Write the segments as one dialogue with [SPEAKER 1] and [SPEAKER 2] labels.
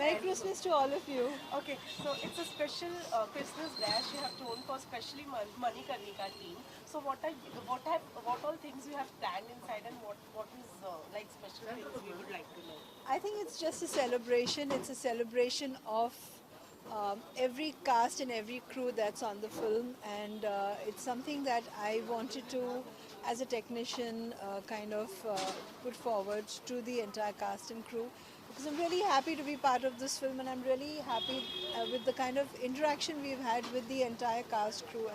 [SPEAKER 1] Merry Christmas to all of you.
[SPEAKER 2] Okay, so it's a special Christmas dash you have thrown for specially Manikarnika team. So what all things you have planned inside, and what is like special things we would like to know?
[SPEAKER 1] I think it's just a celebration. It's a celebration of every cast and every crew that's on the film, and it's something that I wanted to, as a technician, kind of put forward to the entire cast and crew. Because I'm really happy to be part of this film, and I'm really happy with the kind of interaction we've had with the entire cast crew,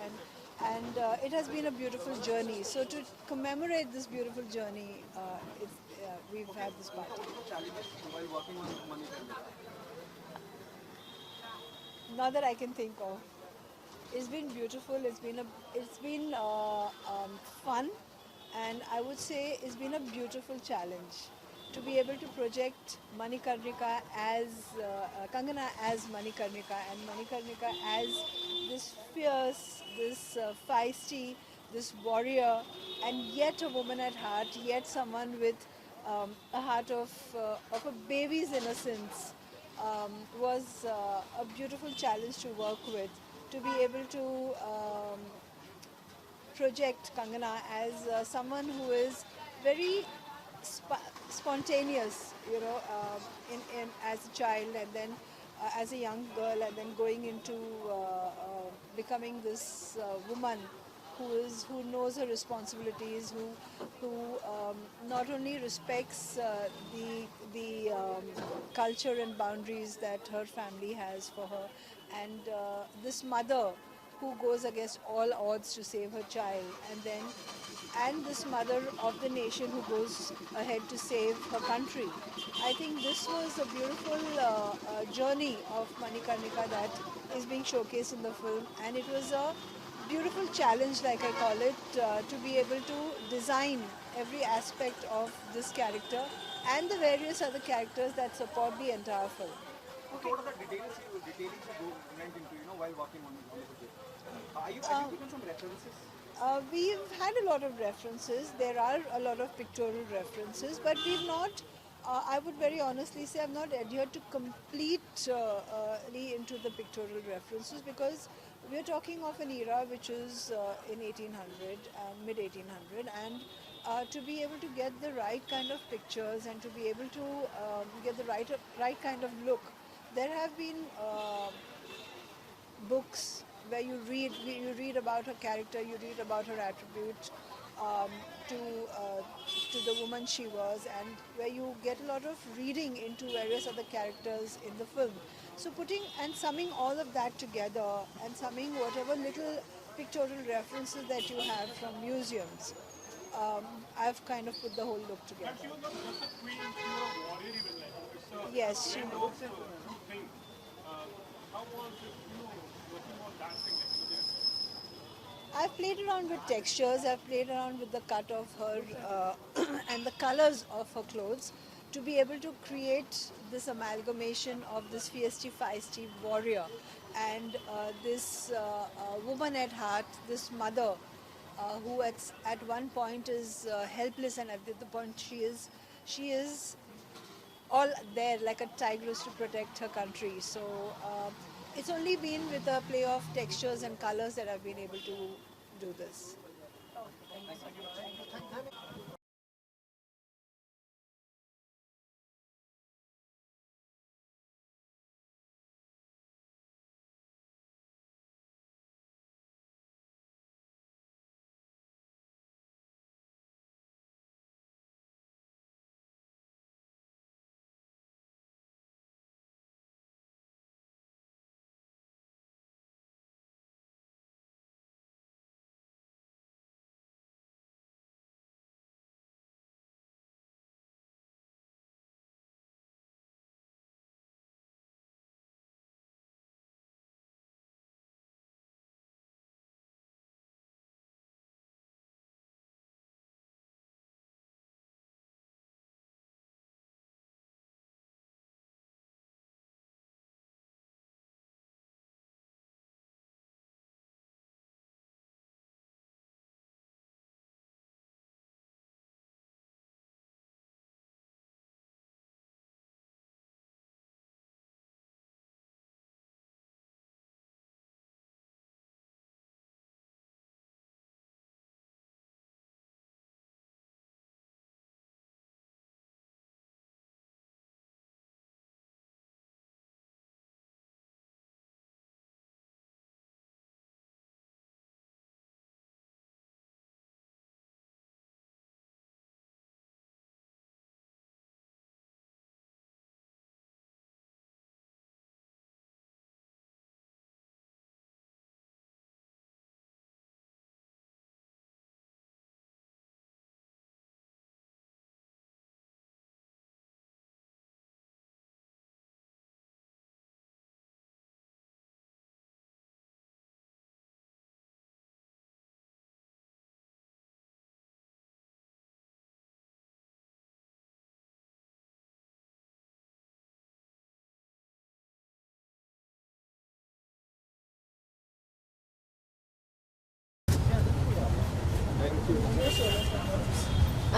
[SPEAKER 1] and it has been a beautiful journey. So to commemorate this beautiful journey, we've had this party.
[SPEAKER 3] Challenges while working on Money Kanya?
[SPEAKER 1] Not that I can think of. It's been beautiful. It's been fun, and I would say it's been a beautiful challenge to be able to project Manikarnika as Kangana as Manikarnika, and Manikarnika as this fierce, this feisty, this warrior, and yet a woman at heart, yet someone with a heart of a baby's innocence, was a beautiful challenge to work with. To be able to project Kangana as someone who is very spontaneous, as a child, and then as a young girl, and then going into becoming this woman who knows her responsibilities, who not only respects the culture and boundaries that her family has for her, and this mother who goes against all odds to save her child, and this mother of the nation who goes ahead to save her country. I think this was a beautiful journey of Manikarnika that is being showcased in the film, and it was a beautiful challenge, like I call it, to be able to design every aspect of this character and the various other characters that support the entire film.
[SPEAKER 3] Okay. What are the detailings you went into, while working on the project? Have you given some references?
[SPEAKER 1] We've had a lot of references. There are a lot of pictorial references, but we've not. I would very honestly say I've not adhered to completely into the pictorial references, because we're talking of an era which is in 1800, mid 1800, and to be able to get the right kind of pictures and to be able to get the right kind of look, there have been books where you read about her character, you read about her attributes, um, to uh, to the woman she was, and where you get a lot of reading into various other characters in the film. So putting and summing all of that together, and summing whatever little pictorial references that you have from museums, um, I've kind of put the whole look together.
[SPEAKER 4] She was not just a queen, she was a warrior even. Like, it's a
[SPEAKER 1] Yes, she
[SPEAKER 4] blend
[SPEAKER 1] was.
[SPEAKER 4] of two things. Uh, how was it, working on that thing?
[SPEAKER 1] I've played around with textures, I've played around with the cut of her and the colors of her clothes, to be able to create this amalgamation of this feisty, feisty warrior, and this woman at heart, this mother, who at one point is helpless, and at the point she is all there like a tigress to protect her country. So it's only been with the play of textures and colors that I've been able to do this.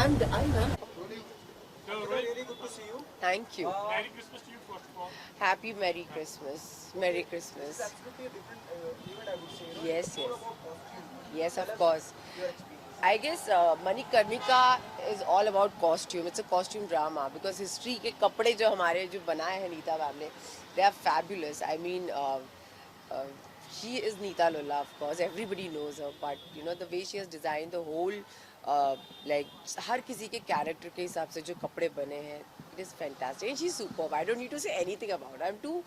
[SPEAKER 5] I'm done.
[SPEAKER 4] So,
[SPEAKER 3] Really good to see you.
[SPEAKER 5] Thank you.
[SPEAKER 4] Merry Christmas to you first of all.
[SPEAKER 5] Happy Merry Christmas. Merry Christmas.
[SPEAKER 3] It's absolutely a different event, I would say.
[SPEAKER 5] Yes,
[SPEAKER 3] It's more
[SPEAKER 5] yes.
[SPEAKER 3] about costume.
[SPEAKER 5] Yes,
[SPEAKER 3] Tell
[SPEAKER 5] of
[SPEAKER 3] us
[SPEAKER 5] course.
[SPEAKER 3] your experience.
[SPEAKER 5] I guess Manikarnika is all about costume. It's a costume drama because history के कपड़े जो हमारे जो बनाए हैं Nita ma'am ने, they are fabulous. I mean, uh, she is Neeta Lola, of course. Everybody knows her, but you know the way she has designed the whole, like हर किसी के character के हिसाब से जो कपड़े बने हैं, it is fantastic. And she's superb. I don't need to say anything about her. I'm too,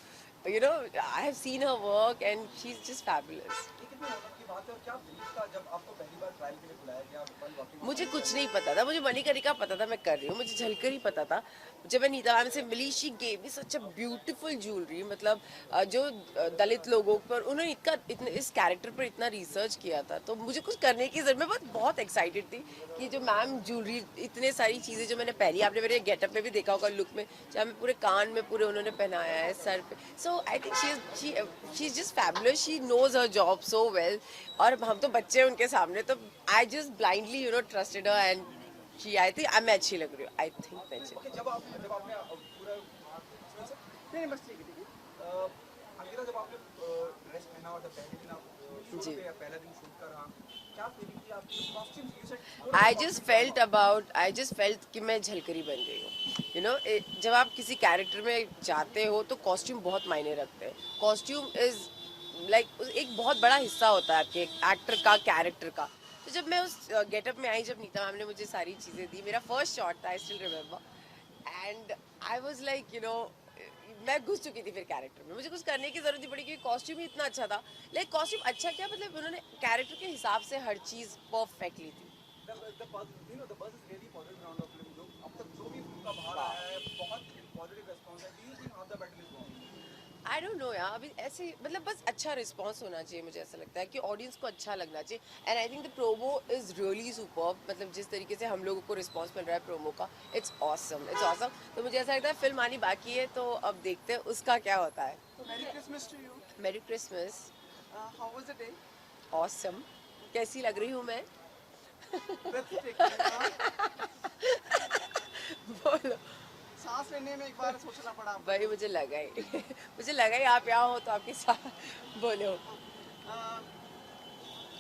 [SPEAKER 5] you know, I have seen her work and she's just fabulous.
[SPEAKER 3] ये कितने ऑनर की बात है और क्या ब्रीफ था जब आपको पहली बार ट्रायल के लिए बुलाया गया while walking on
[SPEAKER 5] मुझे
[SPEAKER 3] the
[SPEAKER 5] कुछ नहीं पता था, मुझे मणिकर्णिका पता था मैं कर रही हूँ, मुझे झलकर ही पता था। जब मैं नीता मैम से मिली, she gave me such a beautiful jewellery, मतलब जो दलित लोगों पर उन्होंने इतने इस कैरेक्टर पर इतना रिसर्च किया था, तो मुझे कुछ करने की जरूरत, मैं बहुत एक्साइटेड थी कि जो मैम ज्वेलरी, इतने सारी चीज़ें जो मैंने पहली, आपने मेरे गेटअप में भी देखा होगा, लुक में, जहाँ मैं पूरे कान में पूरे उन्होंने पहनाया है सर पे। So I think she is just fabulous, she knows her job so well. और हम तो बच्चे हैं उनके सामने, तो I just blindly trusted her and she, I think मैं अच्छी लग रही हूँ, आई थिंक मैं अच्छी।
[SPEAKER 3] ओके जब आपने पूरा नहीं बस ठीक है अंकिता जब आपने ड्रेस पहना और जब पहले दिन आप शूट
[SPEAKER 5] जी।
[SPEAKER 3] पे या पहला दिन शूट कर रहा क्या फीलिंग थी आपकी costumes you said
[SPEAKER 5] I just felt कि मैं झलकरी बन गई हूँ। जब आप किसी कैरेक्टर में जाते हो तो कॉस्ट्यूम बहुत मायने रखते हैं। कॉस्ट्यूम इज लाइक एक बहुत बड़ा हिस्सा होता है आपके एक्टर का, कैरेक्टर का। तो जब मैं उस गेटअप में आई, जब नीता मैम ने मुझे सारी चीज़ें दी, मेरा फर्स्ट शॉट था, I still remember, and I was like मैं घुस चुकी थी फिर कैरेक्टर में, मुझे कुछ करने की जरूरत नहीं पड़ी क्योंकि कॉस्ट्यूम ही इतना अच्छा था। लाइक कॉस्ट्यूम अच्छा क्या, मतलब उन्होंने कैरेक्टर के हिसाब से हर चीज़ परफेक्टली थी।
[SPEAKER 3] the buzz the buzz is really positive around the film जो अब तक जो भी फिल्म का बाहर आया है बहुत पॉजिटिव रिस्पांस है do you think how the battle is going
[SPEAKER 5] I don't know यार, अभी ऐसे मतलब बस अच्छा रिस्पॉन्स होना चाहिए, मुझे ऐसा लगता है कि ऑडियंस को अच्छा लगना चाहिए। And I think the promo is really superb, मतलब जिस तरीके से हम लोगों को रिस्पॉन्स मिल रहा है प्रोमो का, इट्स ऑसम, इट्स ऑसम। तो मुझे ऐसा लगता है फिल्म आनी बाकी है, तो अब देखते हैं उसका क्या होता है।
[SPEAKER 3] Merry Christmas to you.
[SPEAKER 5] मेरी Christmas.
[SPEAKER 3] How was the day?
[SPEAKER 5] Awesome. कैसी लग रही हूँ मैं? बोलो।
[SPEAKER 3] सांस लेने में एक बार सोचना पड़ा आपको।
[SPEAKER 5] भाई मुझे लगा ही मुझे लगा ही आप यहाँ हो तो आपके साथ बोलो।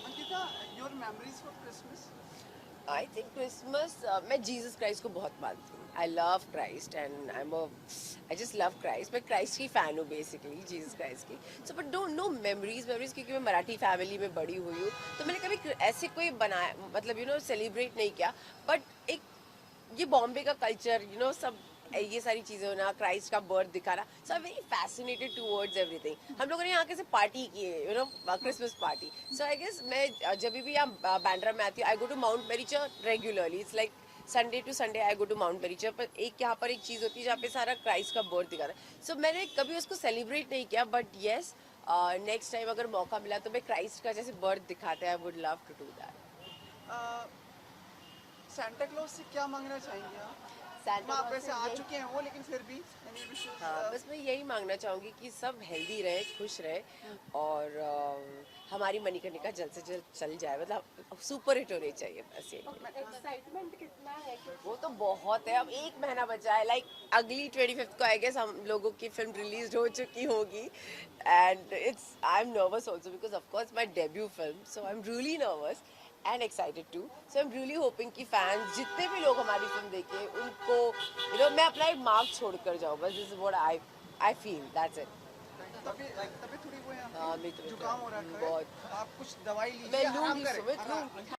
[SPEAKER 3] Ankita, your memories for Christmas?
[SPEAKER 5] I think Christmas, मैं जीसस क्राइस्ट को बहुत मानती हूँ। I love Christ and I just love Christ. मैं क्राइस्ट की फ़ैन हूँ बेसिकली, जीसस क्राइस्ट की। So but don't know memories क्योंकि मैं मराठी फैमिली में बड़ी हुई हूँ, तो मैंने कभी ऐसे कोई बनाया, मतलब सेलिब्रेट नहीं किया। बट एक ये बॉम्बे का कल्चर, सब ये सारी चीज़ें होना, क्राइस्ट का बर्थ दिखाना, so I very fascinated towards everything. हम लोगों ने यहाँ कैसे पार्टी की है, Christmas party. So I guess मैं जब भी यहाँ बैंड्रा में आती हूँ, I go to Mount Mary church regularly. It's like Sunday to Sunday I go to Mount Mary church. पर यहाँ पर एक चीज़ होती है जहाँ पे सारा क्राइस्ट का बर्थ दिखाना है। सो मैंने कभी उसको सेलिब्रेट नहीं किया, बट येस नेक्स्ट टाइम अगर मौका मिला तो मैं क्राइस्ट का जैसे बर्थ दिखाते हैं, I would love to do that.
[SPEAKER 3] Santa Claus से क्या मांगना चाहेंगे आप?
[SPEAKER 5] Santa
[SPEAKER 3] आप
[SPEAKER 5] Claus
[SPEAKER 3] वैसे
[SPEAKER 5] से
[SPEAKER 3] आ
[SPEAKER 5] यही-
[SPEAKER 3] चुके हैं वो, लेकिन फिर भी any wishes,
[SPEAKER 5] हाँ, बस मैं यही मांगना चाहूँगी कि सब हेल्दी रहे, खुश रहे, और हमारी मणिकर्णिका जल्द से जल्द चल जाए, मतलब सुपर हिट होनी चाहिए, बस यही।
[SPEAKER 2] एक्साइटमेंट कितना है कि
[SPEAKER 5] वो तो बहुत है, अब 1 महीना बचा है, लाइक अगली 25th को आई गेस हम लोगों की फिल्म रिलीज हो चुकी होगी। And I am nervous also because of course my debut film, so I am really nervous and excited too. So I am really hoping कि फैंस जितने भी लोग हमारी फिल्म देखें उनको मैं अपना एक मार्क छोड़ कर जाऊँ, बस this is what I feel, that's it.
[SPEAKER 3] तभी थोड़ी वो है
[SPEAKER 5] हाँ, मेरी
[SPEAKER 3] आपकी,
[SPEAKER 5] तबीयत
[SPEAKER 3] जुकाम हो रहा है,
[SPEAKER 5] बहुत।
[SPEAKER 3] आप कुछ दवाई लीजिए,
[SPEAKER 5] मैं
[SPEAKER 3] आराम
[SPEAKER 5] लूंगी
[SPEAKER 3] करें,
[SPEAKER 5] सुमित,
[SPEAKER 3] आराम।
[SPEAKER 5] लूंगी।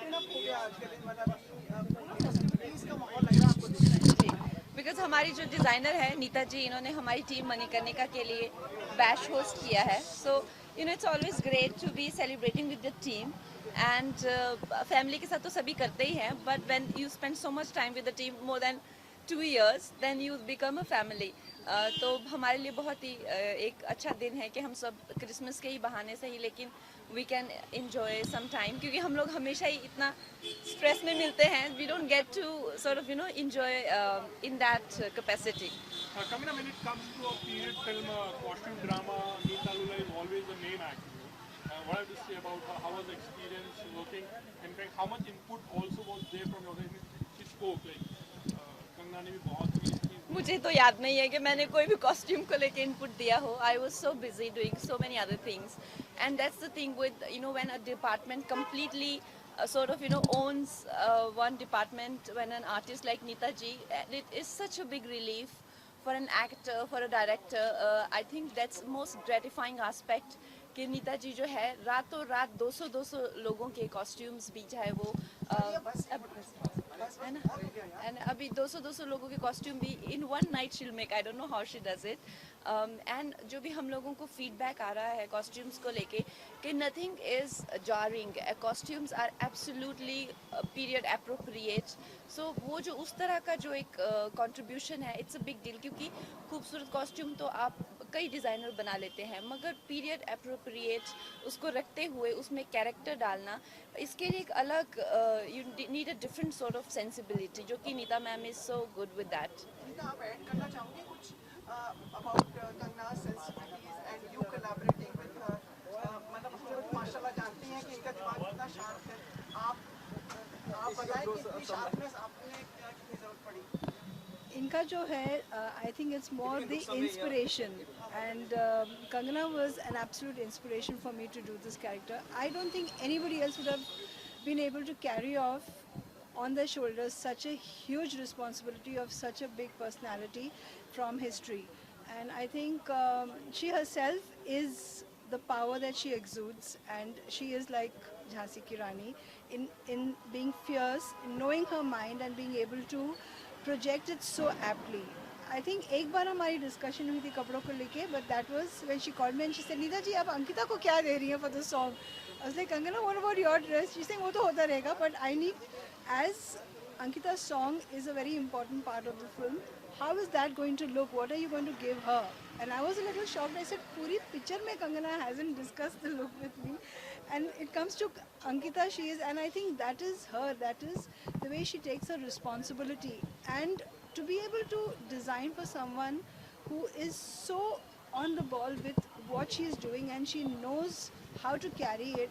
[SPEAKER 3] क्लीन अप हो गया आज के दिन, मतलब पूरा फेस्टिविटीज का माहौल लग रहा है आपको देख रहे हैं?
[SPEAKER 6] बिकॉज हमारी जो डिज़ाइनर है नीता जी, इन्होंने हमारी टीम मणिकर्णिका के लिए बैश होस्ट किया है. So it's always great to be celebrating with the team. And family के साथ तो सभी करते ही हैं, but when you spend so much time with the team, more than 2 years, then you become a family. तो हमारे लिए बहुत ही एक अच्छा दिन है कि हम सब क्रिसमस के ही बहाने से ही, लेकिन we can enjoy some time, क्योंकि हम लोग हमेशा ही इतना स्ट्रेस में मिलते हैं. We don't get to sort of enjoy in that capacity.
[SPEAKER 4] Kamina, when it comes to a period film, costume drama, Neeta Lula is always the main actor. What I have to say about her, how was the experience working? In fact, how much input also was there from your end? She spoke like Kangana ने भी बहुत ही इसकी
[SPEAKER 6] मुझे तो याद नहीं है कि मैंने कोई भी कॉस्ट्यूम को लेके इनपुट दिया हो. I was so busy doing so many other things, and that's the thing with when a department completely sort of owns one department. When an artist like Neeta ji, it is such a big relief for an actor, for a director. I think that's most gratifying aspect कि नीता जी जो है रातों रात 200 लोगों के costumes भी, चाहे वो है ना, एंड अभी 200 लोगों के कॉस्ट्यूम भी इन वन नाइट शील make. I don't know how she does it. And जो भी हम लोगों को फीडबैक आ रहा है कॉस्ट्यूम्स को लेके कि nothing is jarring, costumes are absolutely period appropriate. So वो जो उस तरह का जो एक कंट्रीब्यूशन है, इट्स अ बिग डील, क्योंकि खूबसूरत कॉस्ट्यूम तो आप कई डिज़ाइनर बना लेते हैं, मगर पीरियड अप्रोप्रिएट उसको रखते हुए उसमें कैरेक्टर डालना, इसके लिए एक अलग you need a different sort of sensibility, जो कि Neeta ma'am is so good with that.
[SPEAKER 3] Neeta, आप ऐड करना चाहोगे कुछ about Kangana's sensibilities and you collaborating with her? मतलब हम लोग माशाल्लाह जानते हैं कि इनका दिमाग कितना शार्प है. आप बताएं कि इतनी शार्पनेस आपने कितनी जरूरत पड़ी?
[SPEAKER 1] इनका जो है, I think it's more the inspiration, and Kangana was an absolute inspiration for me to do this character. I don't think anybody else would have been able to carry off on their shoulders such a huge responsibility of such a big personality from history. And I think she herself is the power that she exudes, and she is like Jhansi Ki Rani in being fierce, in knowing her mind and being able to project it so aptly. I think एक बार हमारी discussion हुई थी कपड़ों को लेके, but that was when she called me and she said, Nita जी आप अंकिता को क्या दे रही हैं for the song? I was like, Kangana, what about your dress? She's saying वो तो होता रहेगा, but I need, as Ankita's song is a very important part of the film, how is that going to look? What are you going to give her? And I was a little shocked. I said, पूरी picture में Kangana hasn't discussed the look with me. And it comes to Ankita, she is, and I think that is her, that is the way she takes her responsibility. And to be able to design for someone who is so on the ball with what she is doing and she knows how to carry it,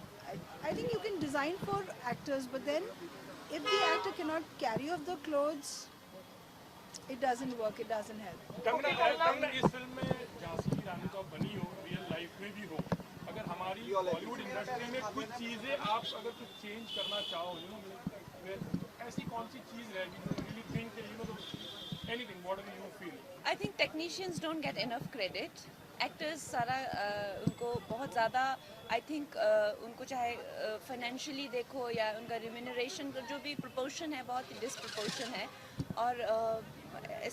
[SPEAKER 1] I think you can design for actors, but then if the actor cannot carry off the clothes, it doesn't work, it doesn't help.
[SPEAKER 4] Kangana इस film में झांसी की रानी तो बनी हो, real life में भी हो, अगर हमारी बॉलीवुड इंडस्ट्री में कुछ चीजें आप अगर कुछ चेंज करना चाहो, ऐसी कौन सी चीज रहेगी जो really think anything whatever you feel?
[SPEAKER 6] I think technicians don't get enough credit. Actors सारा उनको बहुत ज़्यादा, आई थिंक उनको चाहे फाइनेंशियली देखो या उनका रिम्यूनरेशन का जो भी प्रपोर्शन है, बहुत ही डिसप्रपोर्शन है. और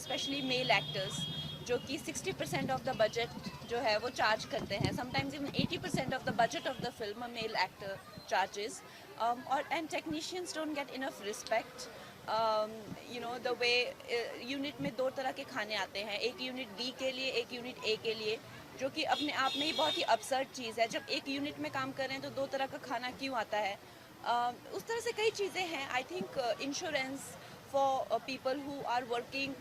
[SPEAKER 6] स्पेशली मेल एक्टर्स जो कि 60% ऑफ द बजट जो है वो चार्ज करते हैं, sometimes even 80% of the budget of the film a male actor charges. और and technicians don't get enough respect. The way unit में 2 तरह के खाने आते हैं, एक यूनिट बी के लिए, एक यूनिट ए के लिए, जो कि अपने आप में ही बहुत ही अपसर्ड चीज़ है. जब एक यूनिट में काम कर रहे हैं तो 2 तरह का खाना क्यों आता है? उस तरह से कई चीज़ें हैं. I think insurance for people who are working,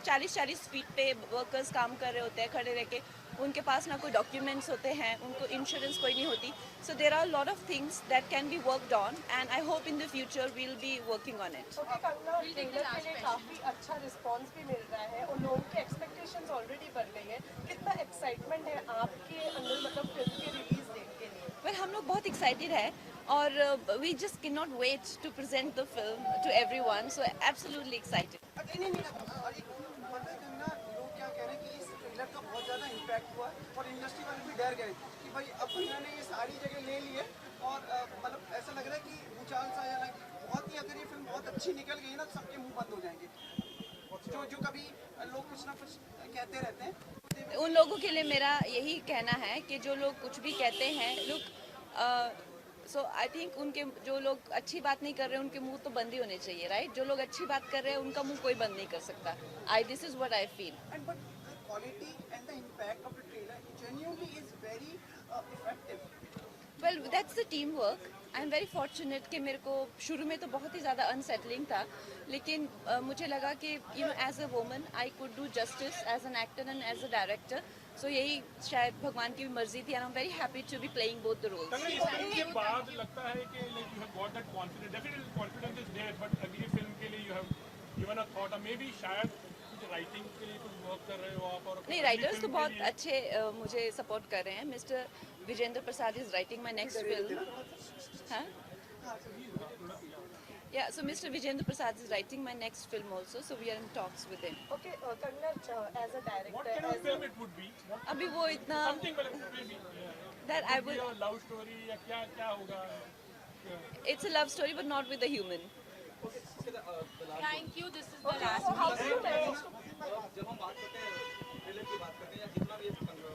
[SPEAKER 6] 40-40 feet पे वर्कर्स काम कर रहे होते हैं खड़े रह के, उनके पास ना कोई डॉक्यूमेंट्स होते हैं, उनको इंश्योरेंस कोई नहीं होती. So there are lot of things that can be worked on, and I hope in the future we'll be working on it.
[SPEAKER 2] Okay Kangana, trailer के लिए काफी अच्छा रिस्पांस भी मिल रहा है और लोगों की एक्सपेक्टेशंस ऑलरेडी बढ़ गई है. कितना एक्साइटमेंट है आपके अंदर, मतलब फिल्म के रिलीज डेट के लिए?
[SPEAKER 6] वेल, हम लोग बहुत एक्साइटेड है और we just can not wait to present the film to everyone. So absolutely excited.
[SPEAKER 3] नहीं पता है कंगना, लोग क्या कह रहे हैं कि इस ट्रेलर का बहुत ज़्यादा इम्पैक्ट हुआ और इंडस्ट्री वाले भी डर गए कि भाई अब कंगना ने ये सारी जगह ले ली है और मतलब ऐसा लग रहा है कि भूचाल सा, या बहुत ही, अगर ये फिल्म बहुत अच्छी निकल गई ना, सबके मुंह बंद हो जाएंगे, जो जो कभी लोग कुछ ना कुछ कहते रहते हैं।
[SPEAKER 6] उन लोगों के लिए मेरा यही कहना है कि जो लोग कुछ भी कहते हैं, लोग सो आई थिंक उनके, जो लोग अच्छी बात नहीं कर रहे हैं उनके मुंह तो बंद ही होने चाहिए, राइट? जो लोग अच्छी बात कर रहे हैं उनका मुंह कोई बंद नहीं कर सकता। This is what I feel.
[SPEAKER 3] And but the quality and the impact of the trailer genuinely is very effective.
[SPEAKER 6] Well that's the team work. I am very fortunate कि मेरे को शुरू में तो बहुत ही ज़्यादा अनसेटलिंग था, लेकिन मुझे लगा कि you know as a woman I could do justice as an actor and as a director. So यही शायद भगवान की भी मर्जी थी, and I am very happy to be playing both the roles.
[SPEAKER 4] इस फिल्म के बाद लगता है कि like you have got that confidence, definitely confidence is there, but अगली फिल्म के लिए you have given a thought, maybe शायद कुछ राइटिंग के लिए कुछ वर्क कर रहे हो आप, और
[SPEAKER 6] नहीं, राइटर्स तो बहुत अच्छे मुझे सपोर्ट कर रहे हैं। Mister Vijendra Prasad is writing my next film. हाँ, yeah, so Mr. Vijendra Prasad is writing my next film also, so we are in talks with him.
[SPEAKER 2] Okay, Kangana, as a director,
[SPEAKER 4] what kind of film it would be?
[SPEAKER 6] अभी वो इतना
[SPEAKER 4] Something like maybe
[SPEAKER 6] that I will,
[SPEAKER 4] a love story या क्या क्या होगा?
[SPEAKER 6] it's a love story but not with a human.
[SPEAKER 7] Thank you. This is the last
[SPEAKER 2] so how do you manage to
[SPEAKER 8] जब हम बात करते हैं ट्रेलर की बात करते हैं या जितना भी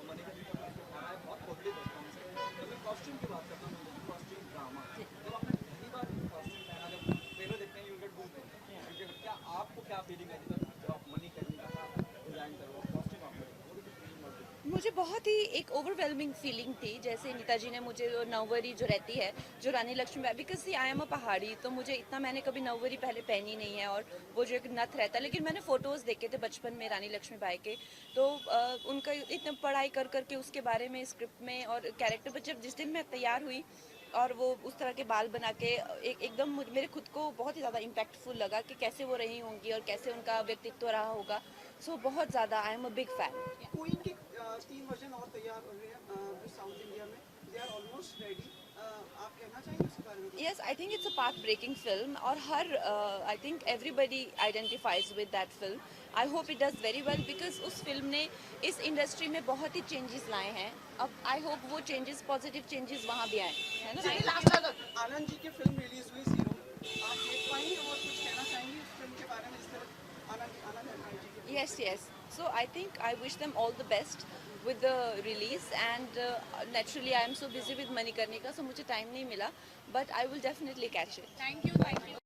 [SPEAKER 8] मनी का दिखाना है, बहुत पॉजिटिव रिस्पॉन्स है। जब मैं कॉस्ट्यूम की बात करता हूँ, कॉस्ट्यूम ड्रामा, जब आपने पहली बार कॉस्ट्यूम पहना, जब ट्रेलर देखते हैं, यू गेट गूज़बम्प्स, क्या आपको क्या फीलिंग है जब आप मनी करने का डिजाइन करो, कॉस्ट्यूम आप करो, वो फीलिंग होती है?
[SPEAKER 6] मुझे बहुत ही एक ओवरवेलमिंग फीलिंग थी, जैसे नीता जी ने मुझे नववरी जो रहती है, जो Rani Lakshmibai, because she I am a Pahadi, तो मुझे इतना, मैंने कभी नववरी पहले पहनी नहीं है, और वो जो एक नथ रहता है, लेकिन मैंने फ़ोटोज़ देखे थे बचपन में रानी लक्ष्मीबाई के, तो उनका इतना पढ़ाई कर करके उसके बारे में स्क्रिप्ट में और कैरेक्टर पर, जब जिस दिन मैं तैयार हुई और वो उस तरह के बाल बना के एकदम मेरे खुद को बहुत ही ज़्यादा इम्पैक्टफुल लगा कि कैसे वो रही होंगी और कैसे उनका व्यक्तित्व रहा होगा। सो बहुत ज़्यादा आई am a big fan.
[SPEAKER 3] Queen के 3 वर्जन और तैयार हो रहे हैं जो साउथ इंडिया में, दे आर ऑलमोस्ट रेडी। आप कहना चाहेंगे उसके बारे में?
[SPEAKER 6] Yes, I think it's a path-breaking film, और हर I think everybody identifies with that film. I hope it does very well because उस फिल्म ने इस इंडस्ट्री में बहुत ही चेंजेस लाए हैं। अब I hope वो चेंजेस, पॉजिटिव चेंजेस वहाँ भी आए, है ना?
[SPEAKER 3] आनंद जी की फिल्म रिलीज हुई जीरो, आप देख पाएंगे और कुछ कहना चाहेंगे इस फिल्म के बारे में, इस तरह आनंद जी की?
[SPEAKER 6] Yes, yes. So I think I wish them all the best with the release, and naturally I am so busy with Manikarnika, so मुझे time नहीं मिला, but I will definitely catch it.
[SPEAKER 7] Thank you. Thank you.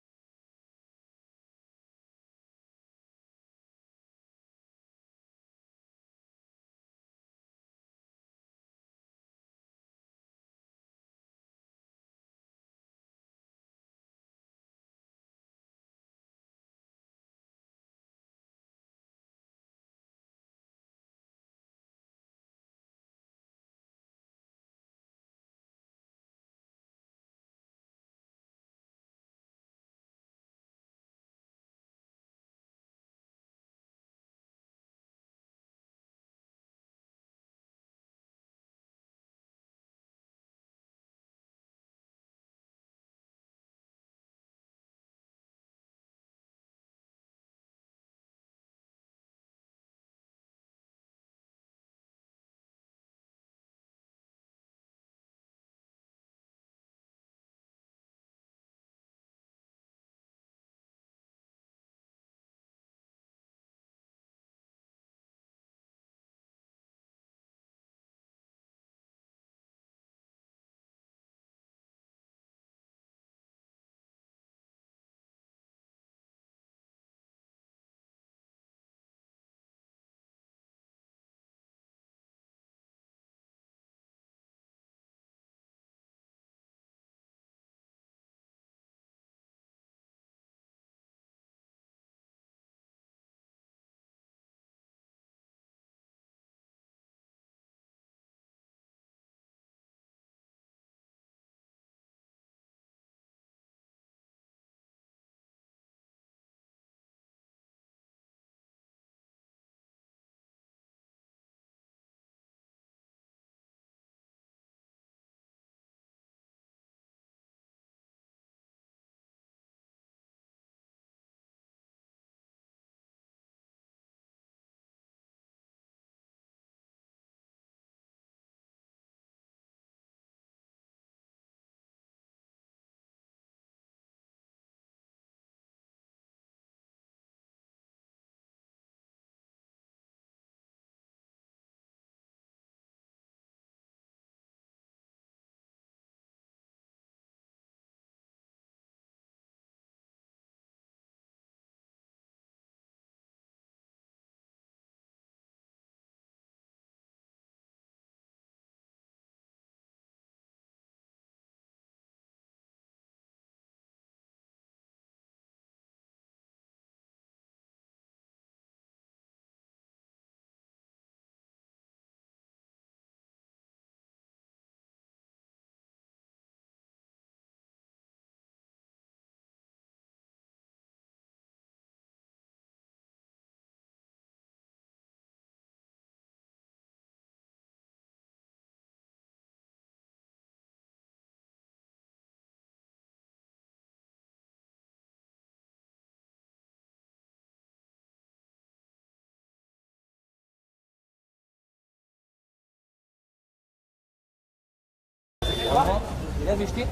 [SPEAKER 8] Yeah, Misty.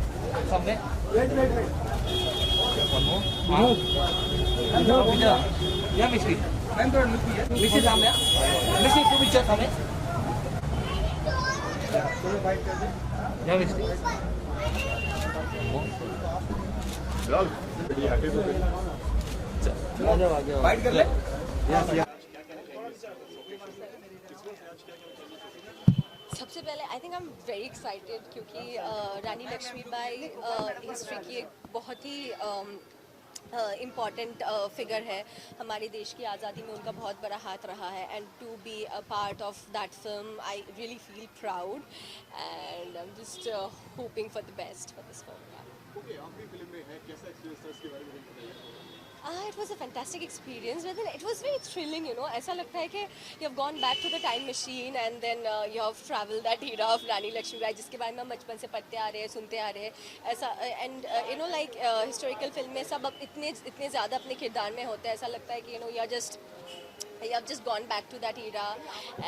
[SPEAKER 8] Somewhere. Wait. One more. Picture. Yeah, Misty. Misty सामने. Misty two picture सामने. Yeah, Misty. Bite कर ले.
[SPEAKER 7] सबसे पहले I think I am very excited क्योंकि रानी Lakshmibai history की एक बहुत ही इम्पॉर्टेंट फिगर है हमारे देश की आज़ादी में उनका बहुत बड़ा हाथ रहा है and to be a part of that film I really feel proud and I am just hoping for the best for this film. It was a fantastic experience, but then it was very thrilling, you know. ऐसा लगता है कि you have gone back to the time machine and then you have traveled that era of रानी लक्ष्मीबाई जिसके बारे में हम बचपन से पढ़ते आ रहे हैं, सुनते आ रहे हैं. ऐसा and you know like historical film में सब अब इतने ज़्यादा अपने किरदार में होते हैं. ऐसा लगता है कि you know you have just gone back to that era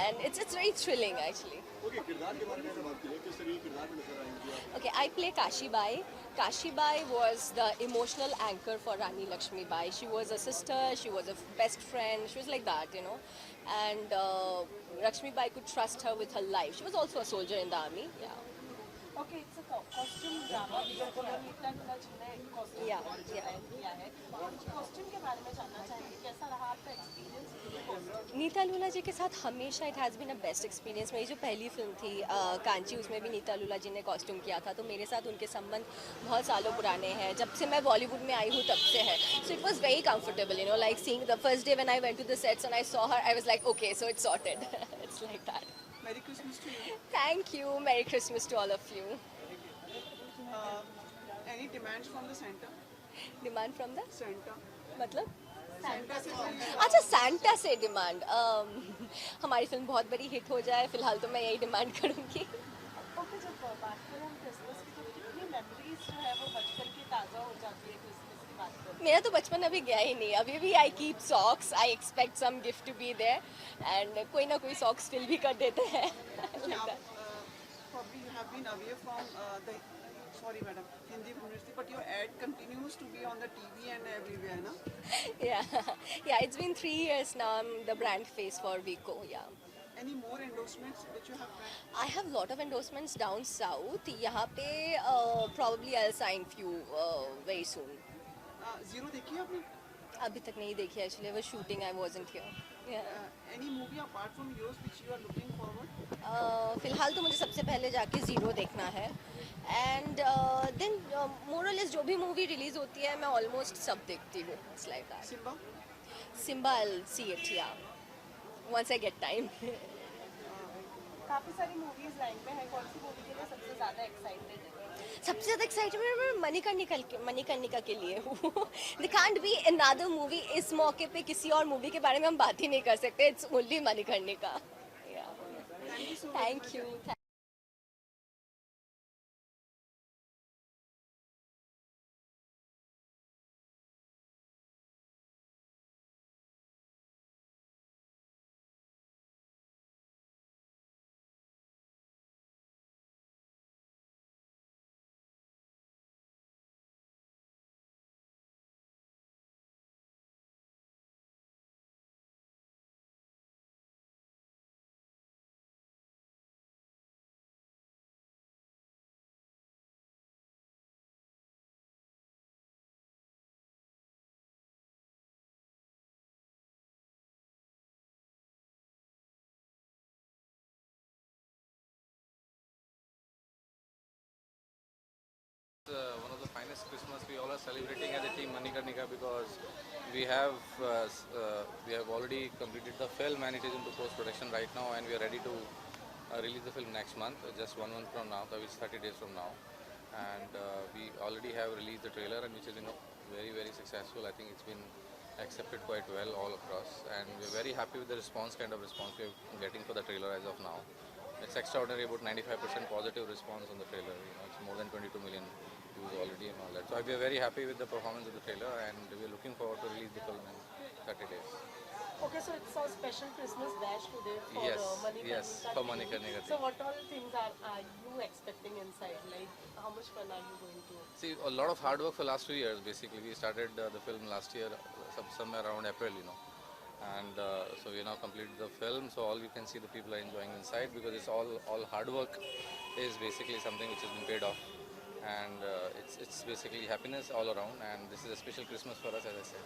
[SPEAKER 7] and it's very thrilling actually.
[SPEAKER 9] Okay, किरदार के बारे में बात कीजिए. किस तरह के किरदार में नजर आएंगे आप?
[SPEAKER 7] Okay, I play Kashi Bai. Kashi Bai was the emotional anchor for Rani Lakshmi Bai. She was a sister, she was a best friend, she was like that, you know. And Lakshmi Bai could trust her with her life. She was also a soldier in the army, yeah.
[SPEAKER 2] Okay, it's a costume drama because Nita नुला जी ने costume design किया है. Costume के बारे में जानना चाहेंगे कैसा रहा आपका experience?
[SPEAKER 7] नीता लूला जी के साथ हमेशा it has been a best experience. मेरी जो पहली फिल्म थी कांची उसमें भी नीता लूला जी ने कॉस्ट्यूम किया था तो मेरे साथ उनके संबंध बहुत सालों पुराने हैं. जब से मैं बॉलीवुड में आई हूँ तब से है. So it was very comfortable, you know, like seeing the first day when I went to the sets and I saw her I was like okay so it's sorted. It's like that.
[SPEAKER 3] Merry Christmas to you.
[SPEAKER 7] Thank you. Merry Christmas to all of you.
[SPEAKER 3] Any demands from the Santa?
[SPEAKER 7] Demand from the
[SPEAKER 3] Santa.
[SPEAKER 7] मतलब
[SPEAKER 3] Santa से
[SPEAKER 7] अच्छा Santa से demand. हमारी film बहुत बड़ी hit हो जाए फिलहाल तो मैं यही डिमांड करूँगी.
[SPEAKER 2] ओके, जब बात करें हम क्रिसमस की तो कितनी मेमोरीज जो है वो बचपन की ताज़ा हो जाती है क्रिसमस की बात करें.
[SPEAKER 7] मेरा तो बचपन अभी गया ही नहीं. अभी भी I keep socks. I expect some gift to be there and कोई ना कोई सॉक्स फिल भी कर देते हैं.
[SPEAKER 3] probably you have been away from the sorry madam Hindi University, but your ad continues to be on the TV and everywhere, na?
[SPEAKER 7] Yeah, it's been 3 years now. I'm the brand face for Vico. Yeah.
[SPEAKER 3] Any more endorsements which you have planned?
[SPEAKER 7] I have lot of endorsements down south. यहाँ पे probably I'll sign few very soon.
[SPEAKER 3] Zero देखी है आपने?
[SPEAKER 7] अभी तक नहीं देखी actually. I was shooting. I wasn't here. Yeah.
[SPEAKER 3] Any movie apart from yours which you are looking forward?
[SPEAKER 7] फिलहाल तो मुझे सबसे पहले जाके ज़ीरो देखना है एंड देन मोर और लेस जो भी मूवी रिलीज होती है मैं ऑलमोस्ट सब देखती हूँ. It's like that.
[SPEAKER 3] Simba?
[SPEAKER 7] Simba, I'll see it, yeah. Once I get time.
[SPEAKER 2] काफ़ी सारी मूवीज लाइन में है. कौन सी मूवी के लिए सबसे ज़्यादा एक्साइटेड है?
[SPEAKER 7] सबसे ज़्यादा एक्साइटमेंट मैं मणिकर्णिका के लिए हूँ. There can't be another movie. इस मौके पे किसी और मूवी के बारे में हम बात ही नहीं कर सकते. It's only Manikarnika. Yeah.
[SPEAKER 3] Thank you so much.
[SPEAKER 7] Thank you.
[SPEAKER 10] One of the finest Christmas we all are celebrating as a team Manikarnika because we have already completed the film and it is into post production right now and we are ready to release the film next month, just 1 month from now, that is 30 days from now. And we already have released the trailer and which is very successful. I think it's been accepted quite well all across and we're very happy with the kind of response we're getting for the trailer as of now. It's extraordinary, about 95% positive response on the trailer. You know, it's more than 22 million views already and all that. So we are very happy with the performance of the trailer and we are looking forward to release the film in 30 days.
[SPEAKER 2] Okay, so it's a special Christmas bash today for
[SPEAKER 10] Yes,
[SPEAKER 2] Manikarnika
[SPEAKER 10] yes, for
[SPEAKER 2] team.
[SPEAKER 10] Manikarnika
[SPEAKER 2] So
[SPEAKER 10] team.
[SPEAKER 2] what all things are you expecting inside? Like how much fun are you going to?
[SPEAKER 10] See, a lot of hard work for last 2 years. Basically, we started the film last year, somewhere around April, and so we now completed the film. So all you can see the people are enjoying inside because it's all hard work is basically something which has been paid off, and it's basically happiness all around. And this is a special Christmas for us, as I said.